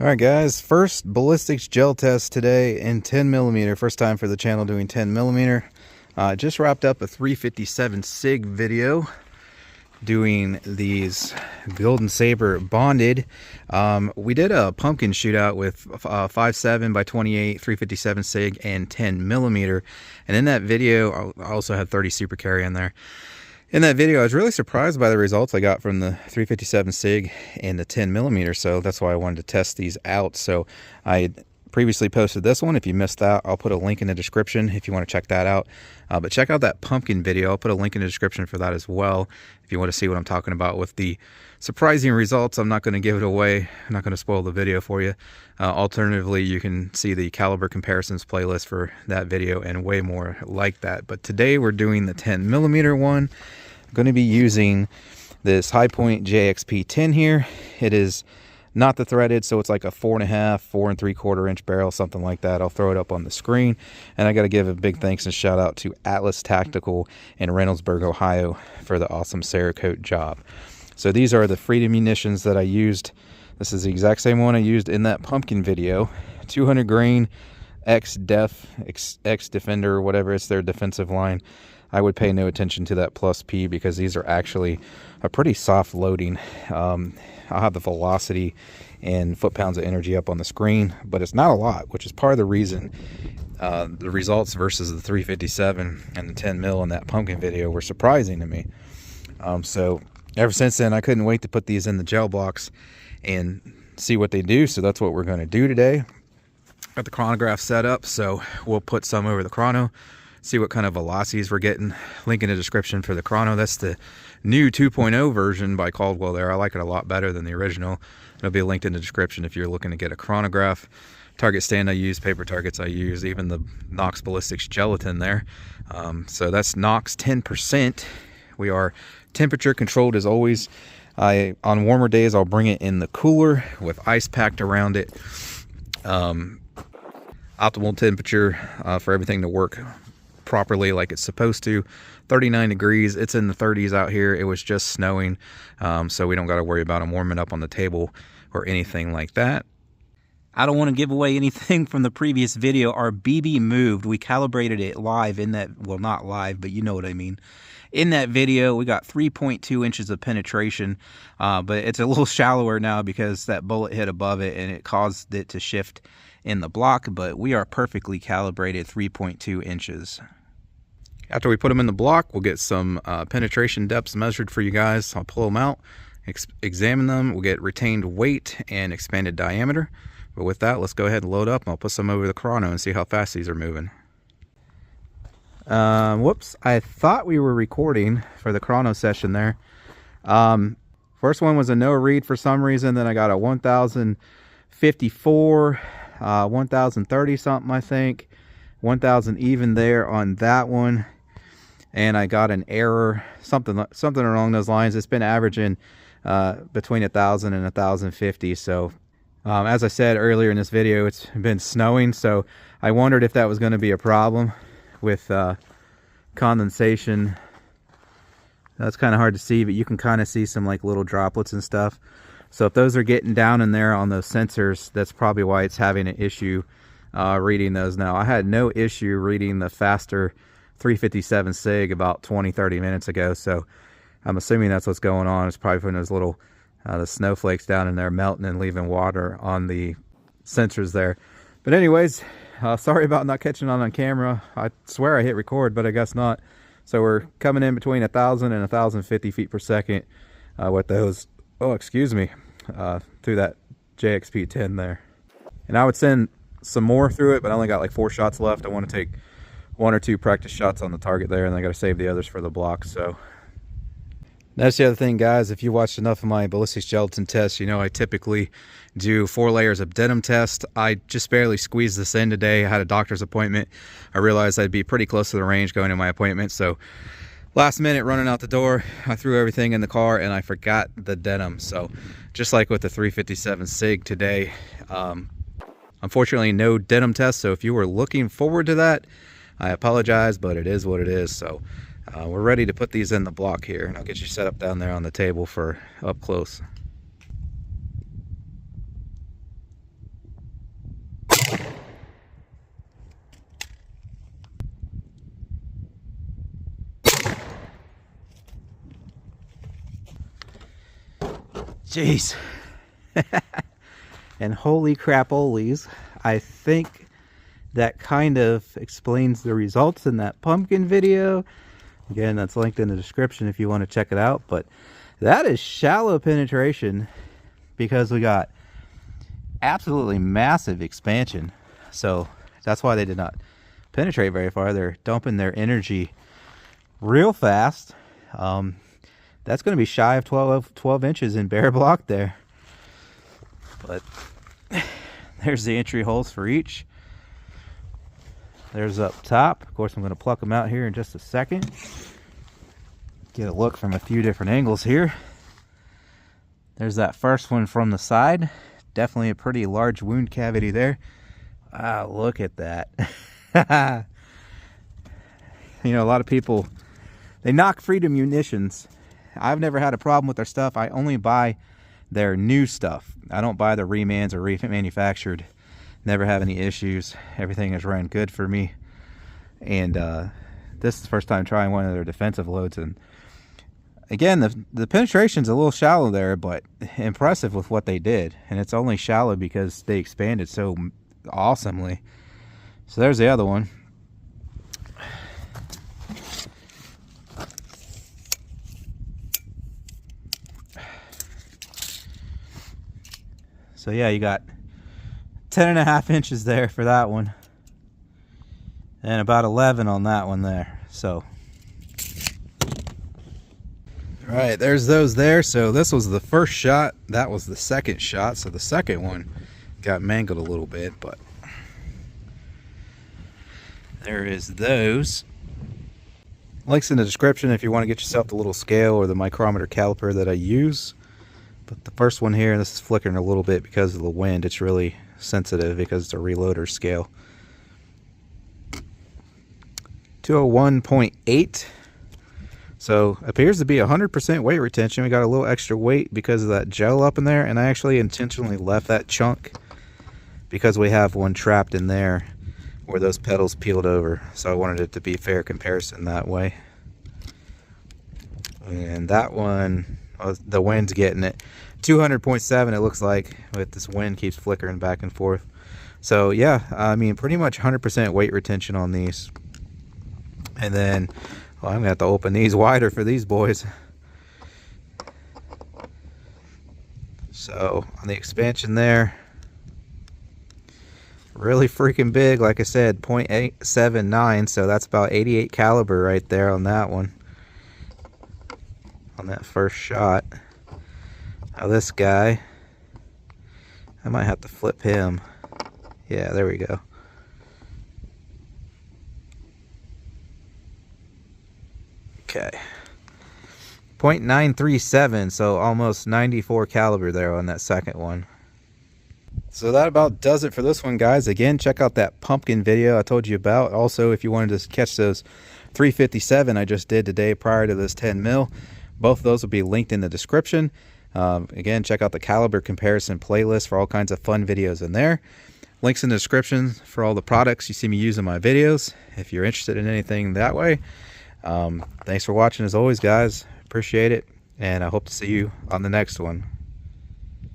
Alright guys, first ballistics gel test today in 10mm. First time for the channel doing 10mm. Just wrapped up a 357 SIG video doing these Golden Saber bonded. We did a pumpkin shootout with 5.7 by 28 357 SIG and 10mm, and in that video I also had 30 super carry in there. In that video, I was really surprised by the results I got from the 357 SIG and the 10mm, so that's why I wanted to test these out. So I previously posted this one. If you missed that, I'll put a link in the description if you want to check that out. But check out that pumpkin video. I'll put a link in the description for that as well if you want to see what I'm talking about with the surprising results. I'm not going to give it away. I'm not going to spoil the video for you. Alternatively, you can see the caliber comparisons playlist for that video and way more like that. But today we're doing the 10mm one. I'm going to be using this High Point JHP 10 here. It is not the threaded, so it's like a 4.5, 4 3/4 inch barrel, something like that. I'll throw it up on the screen. And I got to give a big thanks and shout out to Atlas Tactical in Reynoldsburg, Ohio for the awesome Cerakote job. So these are the Freedom munitions that I used. This is the exact same one I used in that pumpkin video. 200 grain X Def, X Defender, whatever, it's their defensive line. I would pay no attention to that plus P because these are actually a pretty soft loading. I'll have the velocity and foot-pounds of energy up on the screen, but it's not a lot, which is part of the reason the results versus the 357 and the 10mm in that pumpkin video were surprising to me. So ever since then, I couldn't wait to put these in the gel blocks and see what they do. So that's what we're going to do today. Got the chronograph set up, so we'll put some over the chrono, see what kind of velocities we're getting. Link in the description for the chrono. That's the new 2.0 version by Caldwell there. I like it a lot better than the original. It'll be linked in the description if you're looking to get a chronograph. Target stand I use, paper targets I use, even the Nox Ballistics Gelatin there. So that's Nox 10%. We are temperature controlled as always. On warmer days, I'll bring it in the cooler with ice packed around it. Optimal temperature for everything to work properly like it's supposed to. 39 degrees. It's in the 30s out here. It was just snowing, so we don't got to worry about them warming up on the table or anything like that. I don't want to give away anything from the previous video. Our BB moved. We calibrated it live in that, well, not live, but you know what I mean. In that video, we got 3.2 inches of penetration, but it's a little shallower now because that bullet hit above it and it caused it to shift in the block, but we are perfectly calibrated 3.2 inches. After we put them in the block, we'll get some penetration depths measured for you guys. I'll pull them out, examine them. We'll get retained weight and expanded diameter. But with that, let's go ahead and load up, and I'll put some over the chrono and see how fast these are moving. Whoops, I thought we were recording for the chrono session there. First one was a no read for some reason. Then I got a 1054, 1030 something, I think. 1000 even there on that one. And I got an error, something along those lines. It's been averaging between 1000 and 1050. So as I said earlier in this video, it's been snowing, so I wondered if that was going to be a problem with condensation. That's kind of hard to see, but you can kind of see some like little droplets and stuff. So if those are getting down in there on those sensors, that's probably why it's having an issue reading those. Now, I had no issue reading the faster 357 SIG about 20-30 minutes ago, so I'm assuming that's what's going on. It's probably putting those little the snowflakes down in there melting and leaving water on the sensors there. But anyways, sorry about not catching on camera. I swear I hit record, but I guess not. So we're coming in between 1000 and 1050 feet per second with those, through that JHP 10 there. And I would send some more through it, but I only got like 4 shots left. I want to take 1 or 2 practice shots on the target there, and I got to save the others for the block. So that's the other thing, guys. If you watched enough of my ballistics gelatin tests, you know I typically do 4 layers of denim test. I just barely squeezed this in today. I had a doctor's appointment. I realized I'd be pretty close to the range going to my appointment, so last minute running out the door, I threw everything in the car and I forgot the denim. So just like with the 357 SIG today, unfortunately no denim test. So if you were looking forward to that, I apologize, but it is what it is. So we're ready to put these in the block here, and I'll get you set up down there on the table for up close. Jeez. And holy crap-olies, I think that kind of explains the results in that pumpkin video. Again, that's linked in the description if you want to check it out. But that is shallow penetration because we got absolutely massive expansion. So that's why they did not penetrate very far. They're dumping their energy real fast. That's going to be shy of 12 inches in bare block there. But there's the entry holes for each. There's up top. Of course, I'm going to pluck them out here in just a second. Get a look from a few different angles here. There's that first one from the side. Definitely a pretty large wound cavity there. Wow, look at that. You know, a lot of people, they knock Freedom Munitions. I've never had a problem with their stuff. I only buy their new stuff. I don't buy the remans or remanufactured. Never have any issues. Everything has run good for me. And this is the first time trying one of their defensive loads. And again, the penetration's a little shallow there, but impressive with what they did. And it's only shallow because they expanded so awesomely. So there's the other one. So yeah, you got 10.5 inches there for that one, and about 11 on that one there. So all right, there's those there. So this was the first shot, that was the second shot. So the second one got mangled a little bit, but there is those. Links in the description if you want to get yourself the little scale or the micrometer caliper that I use. But the first one here, this is flickering a little bit because of the wind. It's really sensitive because it's a reloader scale. 201.8. So appears to be 100% weight retention. We got a little extra weight because of that gel up in there, and I actually intentionally left that chunk because we have one trapped in there where those petals peeled over. So I wanted it to be a fair comparison that way. And that one, the wind's getting it. 200.7 it looks like, with this wind keeps flickering back and forth. So yeah, I mean, pretty much 100% weight retention on these. And then, well, I'm gonna have to open these wider for these boys. So on the expansion there, really freaking big. Like I said, 0.879, so that's about 88 caliber right there on that one, on that first shot. Now this guy, I might have to flip him. Yeah, there we go. Okay. 0.937, so almost 94 caliber there on that second one. So that about does it for this one, guys. Again, check out that pumpkin video I told you about. Also, if you wanted to catch those 357 I just did today prior to this 10 mil, both of those will be linked in the description. Again, check out the caliber comparison playlist for all kinds of fun videos in there. Links in the description for all the products you see me use in my videos if you're interested in anything that way. Thanks for watching as always, guys. Appreciate it, and I hope to see you on the next one.